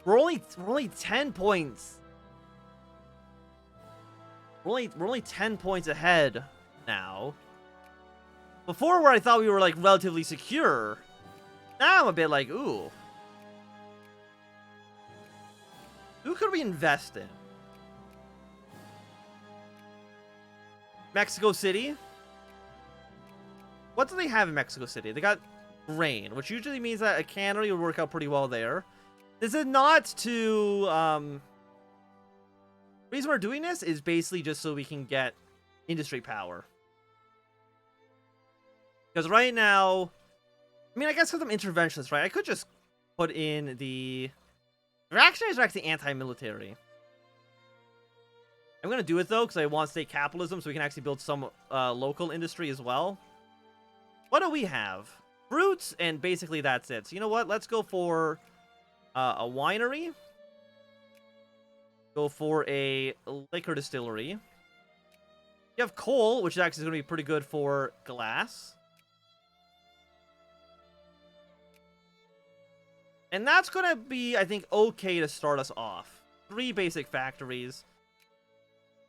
We're only 10 points. We're only 10 points ahead now. Before, where I thought we were like relatively secure, now I'm a bit like, ooh. Who could we invest in? Mexico City? What do they have in Mexico City? They got grain, which usually means that a cannery would work out pretty well there. This is not to, the reason we're doing this is basically just so we can get industry power. Because right now, I mean, I guess because I'm interventionist, right? I could just put in the reactionaries are actually anti-military. I'm going to do it, though, because I want state capitalism, so we can actually build some local industry as well. What do we have? Fruits, and basically that's it. So you know what? Let's go for a winery. Go for a liquor distillery. You have coal, which is actually going to be pretty good for glass. And that's going to be, I think, okay to start us off. 3 basic factories.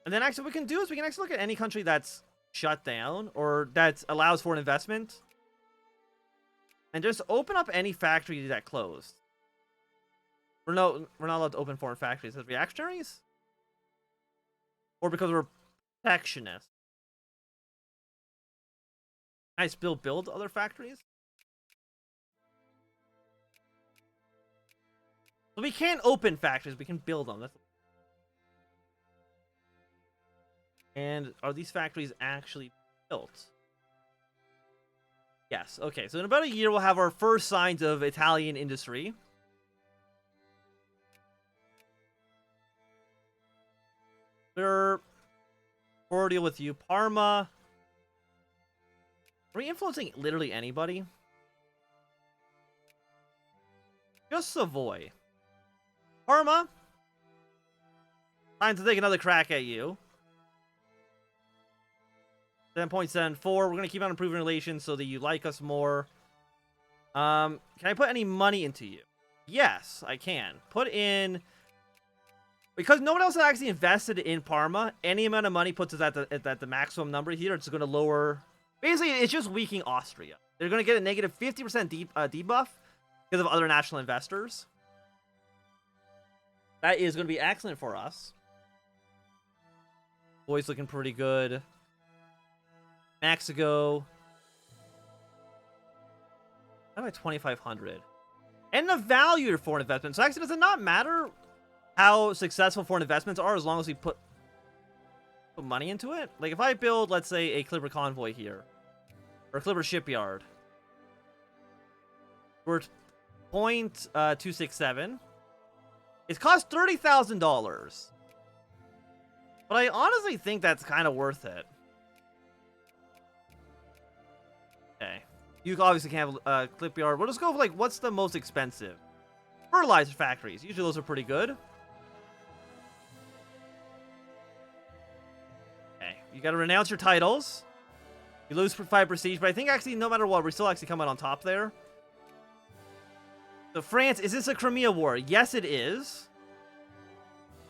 And then actually what we can do is we can actually look at any country that's shut down or that allows for an investment. And just open up any factory that closed. We're not allowed to open foreign factories as reactionaries? Or because we're protectionist? Can I still build other factories? So we can't open factories, we can build them. And are these factories actually built? Yes, okay. So in about a year, we'll have our first signs of Italian industry. We're cordial with you. Parma. Are we influencing literally anybody? Just Savoy. Parma. Time to take another crack at you. 7.74. We're going to keep on improving relations so that you like us more. Can I put any money into you? Yes, I can. Put in... Because no one else has actually invested in Parma, any amount of money puts us at the maximum number here. It's going to lower... Basically, it's just weakening Austria. They're going to get a negative 50% debuff because of other national investors. That is going to be excellent for us. Boys looking pretty good. Mexico. How about 2,500? And the value of foreign investments. So actually, does it not matter how successful foreign investments are as long as we put money into it? Like if I build, let's say, a Clipper convoy here, or a Clipper shipyard, we're 0.267. It's cost $30,000. But I honestly think that's kind of worth it. Okay. You obviously can't have a clip yard. We'll just go for, like, what's the most expensive? Fertilizer factories. Usually those are pretty good. Okay. You gotta renounce your titles. You lose 5 prestige, but I think actually no matter what, we're still actually coming on top there. So France, is this a Crimea war? Yes, it is.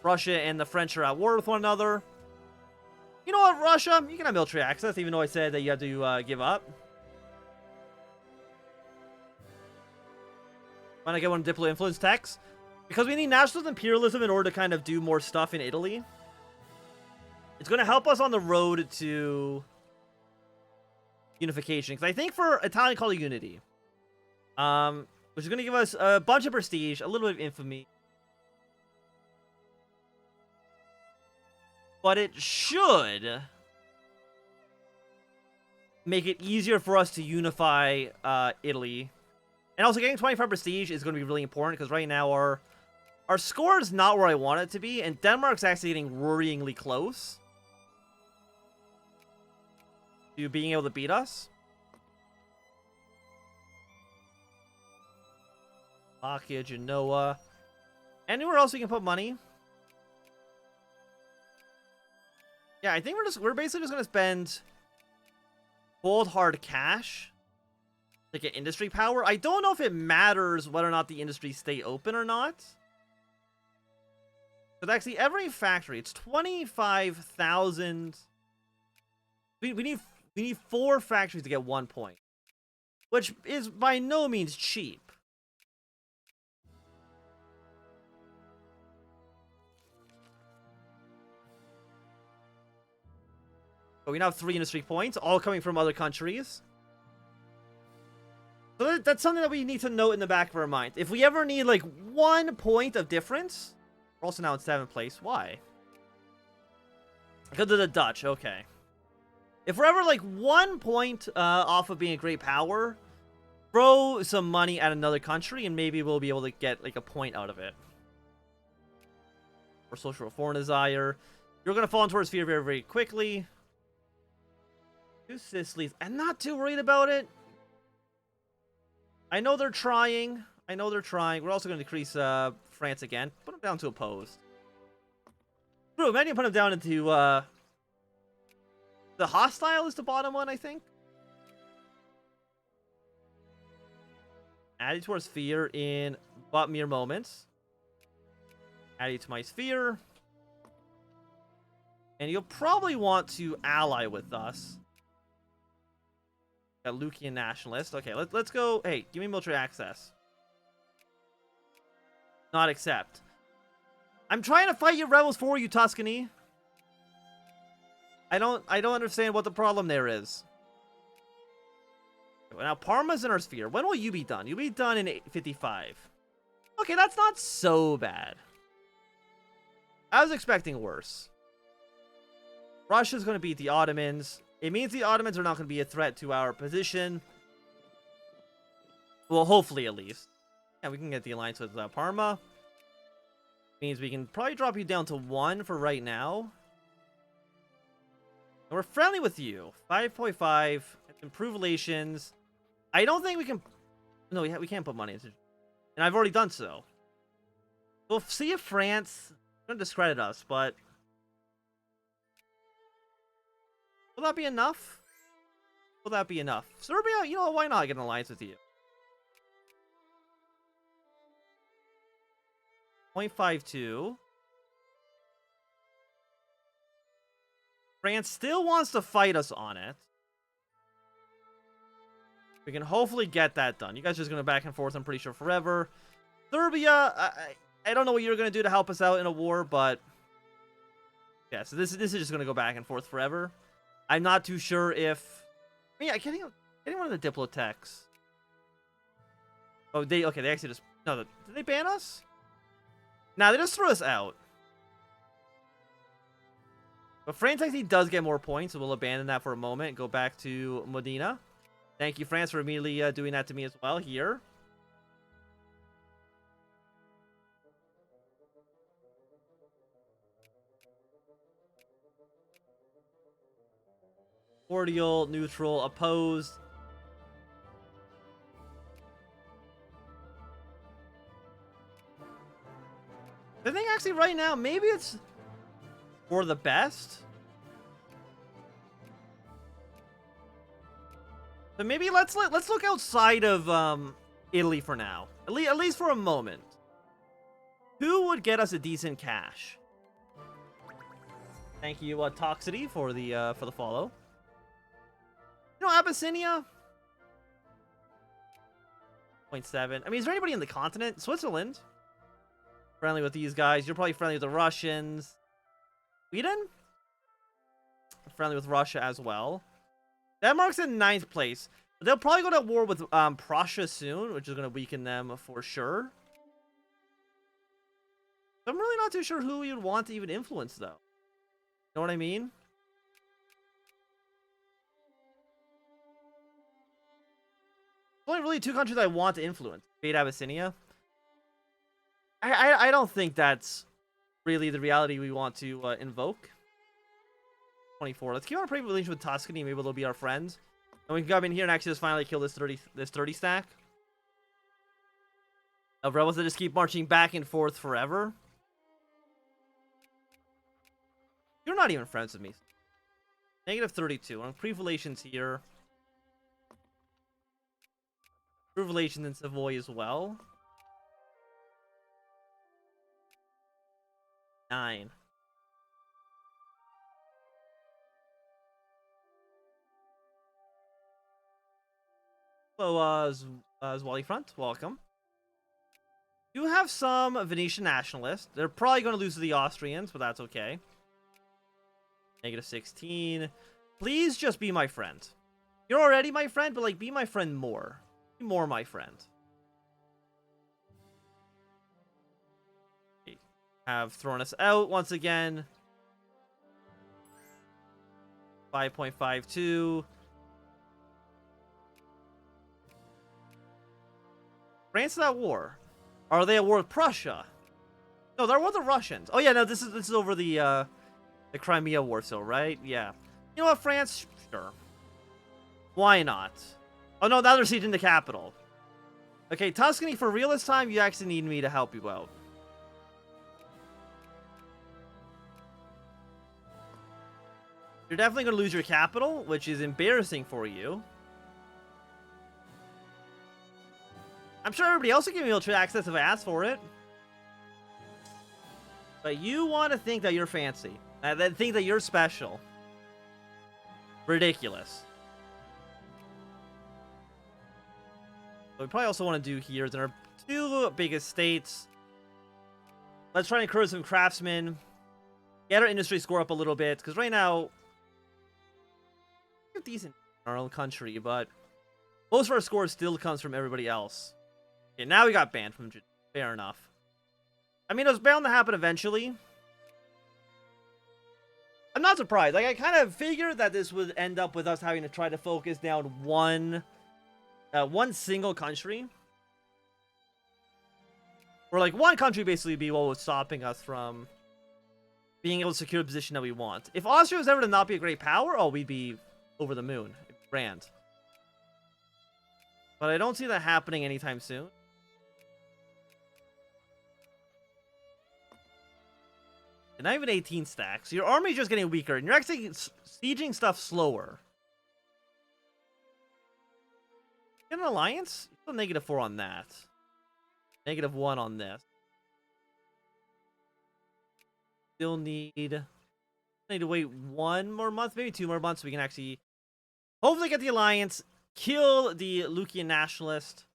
Russia and the French are at war with one another. You know what, Russia? You can have military access, even though I said that you have to give up. Want to get one diplo influence tax? Because we need nationalist imperialism in order to kind of do more stuff in Italy. It's going to help us on the road to unification. Because I think for Italian color unity, which is going to give us a bunch of prestige, a little bit of infamy. But it should make it easier for us to unify Italy. And also getting 25 prestige is going to be really important because right now our score is not where I want it to be. And Denmark's actually getting worryingly close to being able to beat us. Slovakia, Genoa. Anywhere else we can put money? Yeah, I think we're basically just gonna spend cold hard cash to get industry power. I don't know if it matters whether or not the industries stay open or not. So actually, every factory, it's 25,000. We need 4 factories to get 1 point, which is by no means cheap. But we now have 3 industry points, all coming from other countries. So that's something that we need to note in the back of our mind. If we ever need, like, 1 point of difference, we're also now in 7th place. Why? Because of the Dutch, okay. If we're ever, like, 1 point off of being a great power, throw some money at another country, and maybe we'll be able to get, like, a point out of it. Or social reform desire. You're going to fall into our sphere very, very quickly. 2 Sicilies. I'm not too worried about it. I know they're trying. We're also going to decrease France again. Put them down to opposed. True, imagine put them down into the hostile is the bottom one, I think. Add it to our sphere in but mere moments. Add it to my sphere. And you'll probably want to ally with us. Got Lucian Nationalist. Okay, let's go. Hey, give me military access. Not accept. I'm trying to fight your rebels for you, Tuscany. I don't understand what the problem there is. Now Parma's in our sphere. When will you be done? You'll be done in 855. Okay, that's not so bad. I was expecting worse. Russia's going to beat the Ottomans. It means the Ottomans are not going to be a threat to our position. Well, hopefully at least. Yeah, we can get the alliance with Parma. Means we can probably drop you down to 1 for right now. And we're friendly with you. 5.5. Improve relations. I don't think we can... No, we can't put money into... And I've already done so. We'll see if France... going to discredit us, but... Will that be enough? Will that be enough? Serbia, you know, why not get an alliance with you? 0.52. France still wants to fight us on it. We can hopefully get that done. You guys are just going to back and forth, I'm pretty sure, forever. Serbia, I don't know what you're going to do to help us out in a war, but... Yeah, so this is just going to go back and forth forever. I'm not too sure if... Yeah, getting one of the Diplotechs. Oh, they actually just... No, did they ban us? Nah, they just threw us out. But France actually does get more points, so we'll abandon that for a moment and go back to Modena. Thank you, France, for immediately doing that to me as well here. Cordial, neutral, opposed. I think actually right now, maybe it's for the best. So maybe let's look outside of Italy for now. At least for a moment. Who would get us a decent cash? Thank you, Toxicity, for the follow. You know, Abyssinia? 0.7. I mean, is there anybody in the continent? Switzerland? Friendly with these guys. You're probably friendly with the Russians. Sweden? Friendly with Russia as well. Denmark's in 9th place. They'll probably go to war with Prussia soon, which is going to weaken them for sure. I'm really not too sure who you'd want to even influence, though. You know what I mean? There's only really 2 countries I want to influence. Fate Abyssinia. I don't think that's really the reality we want to invoke. 24. Let's keep on a pretty relationship with Tuscany. Maybe they'll be our friends. And we can come in here and actually just finally kill this 30 stack. Of rebels that just keep marching back and forth forever. You're not even friends with me. Negative 32. On pre-relations here. Pre-relations in Savoy as well. 9. So, Zwali Front, welcome. You have some Venetian nationalists. They're probably going to lose to the Austrians, but that's okay. -16. Please just be my friend. You're already my friend, but, like, be my friend more. Be more my friend. Have thrown us out once again. 5.52. France is at war. Are they at war with Prussia? No, they're at war with the Russians. Oh yeah, no, this is over the Crimea War still, right? Yeah. You know what, France? Sure. Why not? Oh no, now they're sieging the capital. Okay, Tuscany, for real this time, you actually need me to help you out. You're definitely going to lose your capital, which is embarrassing for you. I'm sure everybody else will give me military access if I ask for it. But you want to think that you're fancy. Then think that you're special. Ridiculous. What we probably also want to do here is in our 2 biggest states. Let's try and encourage some craftsmen. Get our industry score up a little bit. Because right now, we're decent in our own country. But most of our score still comes from everybody else. Okay, now we got banned from Japan. Fair enough. I mean, it was bound to happen eventually. I'm not surprised. Like, I kind of figured that this would end up with us having to try to focus down one single country. Or, like, one country basically be what was stopping us from being able to secure the position that we want. If Austria was ever to not be a great power, oh, we'd be over the moon. Grand. But I don't see that happening anytime soon. And not even 18 stacks. Your army is just getting weaker, and you're actually sieging stuff slower. Get an alliance? Still -4 on that. -1 on this. Still need to wait 1 more month, maybe 2 more months, so we can actually hopefully get the alliance, kill the Lucian nationalist.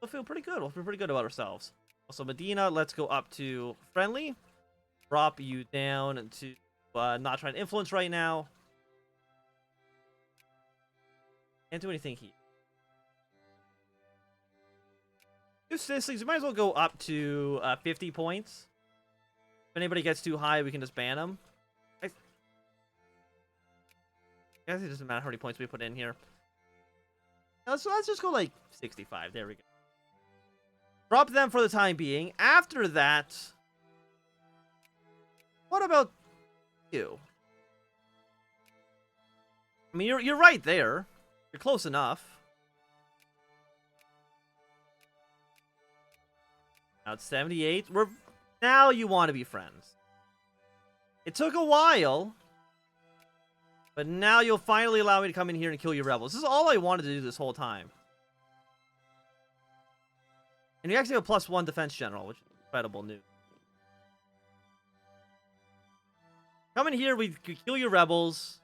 We'll feel pretty good. We'll feel pretty good about ourselves. Also, Medina, let's go up to friendly. Drop you down to not trying to influence right now. Can't do anything here. Two Sicilies, we might as well go up to 50 points. If anybody gets too high, we can just ban them. I guess it doesn't matter how many points we put in here. Let's just go like 65. There we go. Drop them for the time being. After that, what about you? I mean, you're right there. You're close enough. Now it's 78. Now you want to be friends. It took a while, but now you'll finally allow me to come in here and kill your rebels. This is all I wanted to do this whole time. And you actually have a +1 defense general, which is incredible news. Come in here, we could kill your rebels.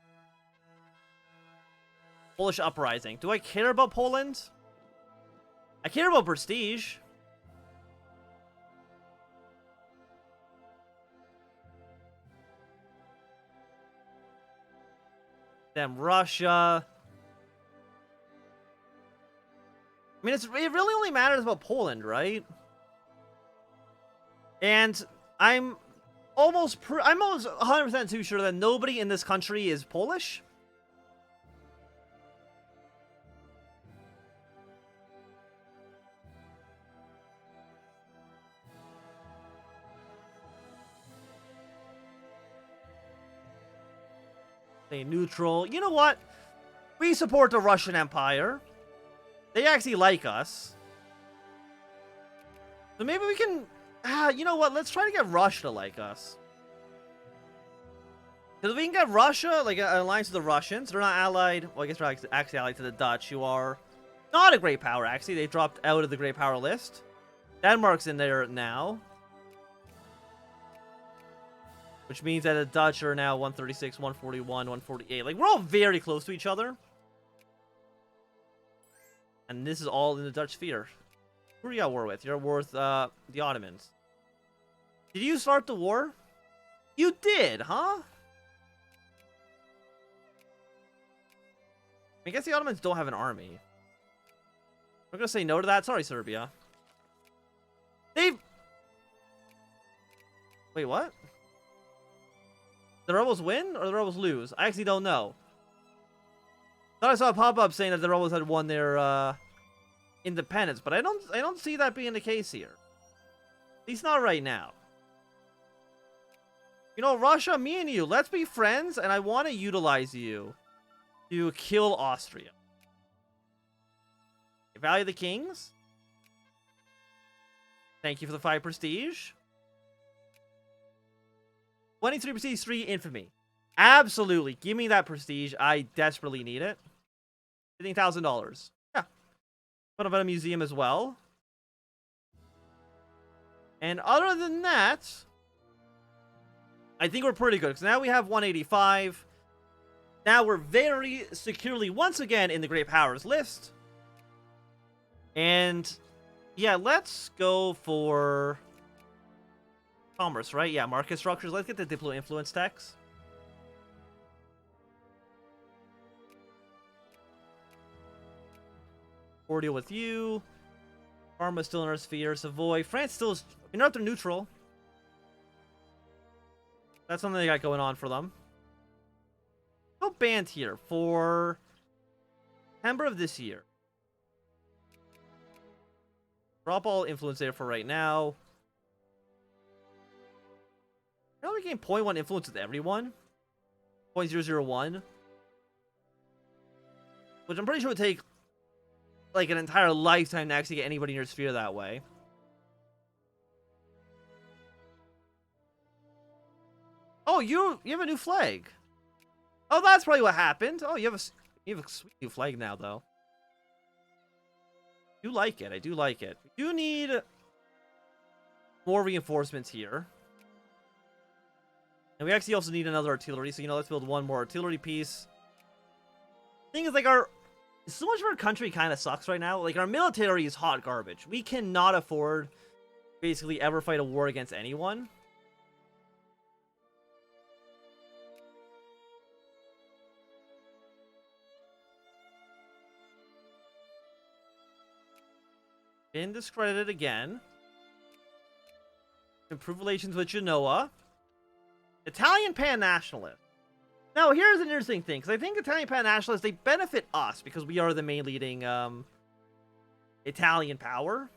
Polish uprising. Do I care about Poland? I care about prestige. Damn, Russia. I mean, it really only matters about Poland, right? And I'm almost 100% too sure that nobody in this country is Polish. Stay neutral. You know what? We support the Russian Empire. They actually like us. So maybe we can... you know what? Let's try to get Russia to like us. Because if we can get Russia, like an alliance with the Russians, they're not allied. Well, I guess they're actually allied to the Dutch, who are not a great power, actually. They dropped out of the great power list. Denmark's in there now. Which means that the Dutch are now 136, 141, 148. Like, we're all very close to each other. And this is all in the Dutch sphere. Who are you at war with? You're at war with the Ottomans. Did you start the war? You did, huh? I guess the Ottomans don't have an army. I'm gonna say no to that. Sorry, Serbia. They've... Wait, what? The rebels win or the rebels lose? I actually don't know. Thought I saw a pop-up saying that the rebels had won their independence, but I don't see that being the case here. At least not right now. You know, Russia, me and you, let's be friends, and I want to utilize you to kill Austria. Value of the Kings. Thank you for the 5 prestige. 23 prestige, 3 infamy. Absolutely. Give me that prestige. I desperately need it. $15,000. Yeah. Put up at a museum as well. And other than that, I think we're pretty good. Because now we have 185. Now we're very securely, once again, in the Great Powers list. And, yeah, let's go for commerce, right? Yeah, market structures. Let's get the Diplo influence tax. Cordial with you. Parma still in our sphere. Savoy. France still is... You know, they're neutral. That's something they got going on for them. No banned here for September of this year. Drop all influence there for right now. Now we gain 0.1 influence with everyone. 0.001. Which I'm pretty sure would take like an entire lifetime to actually get anybody in your sphere that way. Oh, you have a new flag. Oh, that's probably what happened. Oh, you have a sweet new flag now, though. I do like it. I do like it. We do need more reinforcements here. And we actually also need another artillery. So, you know, let's build one more artillery piece. Thing is, like, so much of our country kind of sucks right now. Like, our military is hot garbage. We cannot afford basically ever fight a war against anyone. Been discredited again. Improve relations with Genoa. Italian pan-nationalist. Now, here's an interesting thing, because I think Italian pan-nationalists, they benefit us, because we are the main leading Italian power.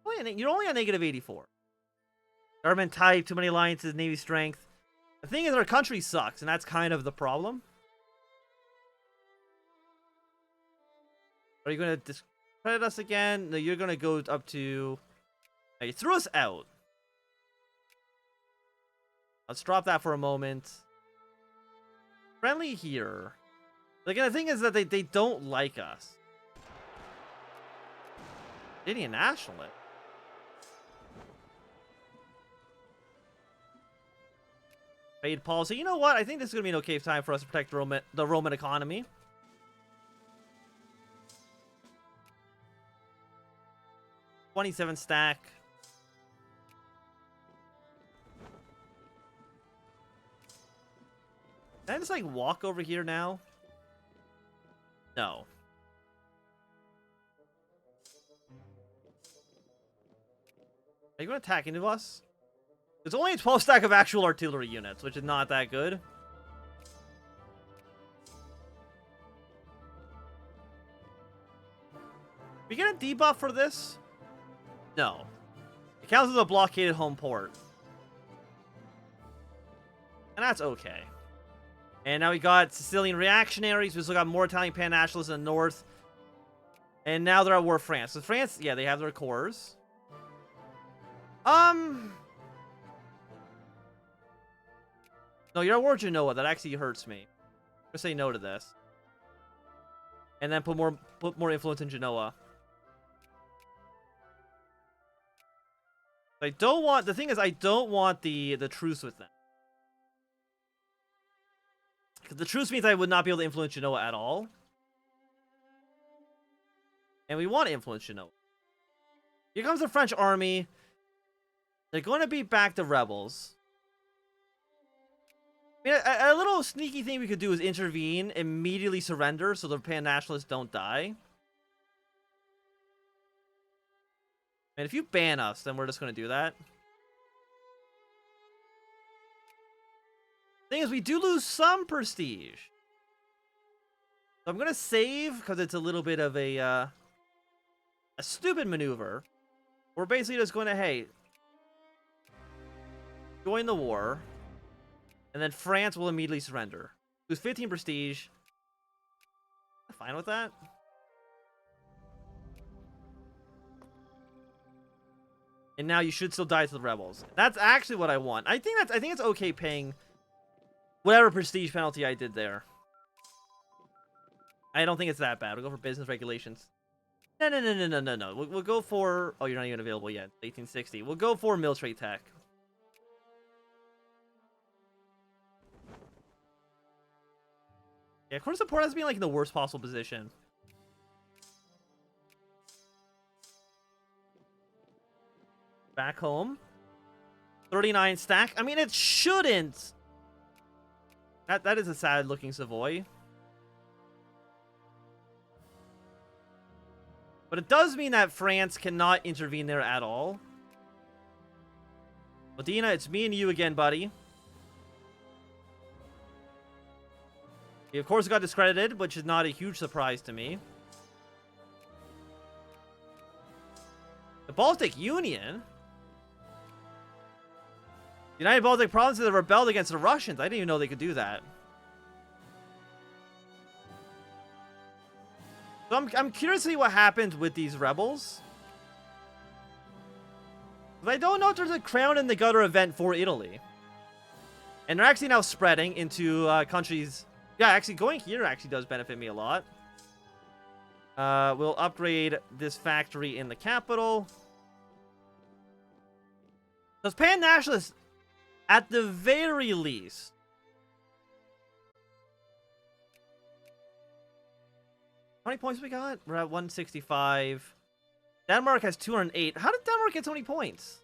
Oh, yeah, you're only on negative 84. Government type, too many alliances, navy strength. The thing is, our country sucks, and that's kind of the problem. Are you going to discredit us again? No, you're going to go up to... No, you threw us out. Let's drop that for a moment. Friendly here. Like, and the thing is that they don't like us. Indian nationalist. Trade policy. You know what? I think this is going to be an okay time for us to protect the Roman economy. $27 stack. Can I just, like, walk over here now? No. Are you going to attack into us? There's only a 12 stack of actual artillery units, which is not that good. We get a debuff for this? No. It counts as a blockaded home port. And that's okay. And now we got Sicilian reactionaries. We still got more Italian pan-nationalists in the north. And now they're at war with France. So France, yeah, they have their cores. No, you're at war with Genoa. That actually hurts me. I'm gonna say no to this. And then put more influence in Genoa. I don't want, the thing is, I don't want the truce with them. Because the truce means I would not be able to influence Genoa at all. And we want to influence Genoa. Here comes the French army. They're going to beat back the rebels. I mean, a little sneaky thing we could do is intervene, immediately surrender so the pan-nationalists don't die. And if you ban us, then we're just going to do that. Thing is, we do lose some prestige. So I'm going to save, because it's a little bit of a stupid maneuver. We're basically just going to, hey, join the war. And then France will immediately surrender. Lose 15 prestige. I'm fine with that. And now you should still die to the rebels. That's actually what I want. I think it's okay paying whatever prestige penalty I did there. I don't think it's that bad. We'll go for business regulations. No. We'll go for... Oh, you're not even available yet. 1860. We'll go for military tech. Yeah, court support has been like in the worst possible position. Back home. 39 stack. I mean, it shouldn't. That is a sad looking Savoy. But it does mean that France cannot intervene there at all. Medina, it's me and you again, buddy. He, of course, got discredited, which is not a huge surprise to me. The Baltic Union? United Baltic Provinces have rebelled against the Russians. I didn't even know they could do that. So I'm curious to see what happens with these rebels. But I don't know if there's a crown in the gutter event for Italy. And they're actually now spreading into countries... Yeah, actually, going here actually does benefit me a lot. We'll upgrade this factory in the capital. Those pan-nationalists, at the very least... How many points we got? We're at 165. Denmark has 208. How did Denmark get so many points?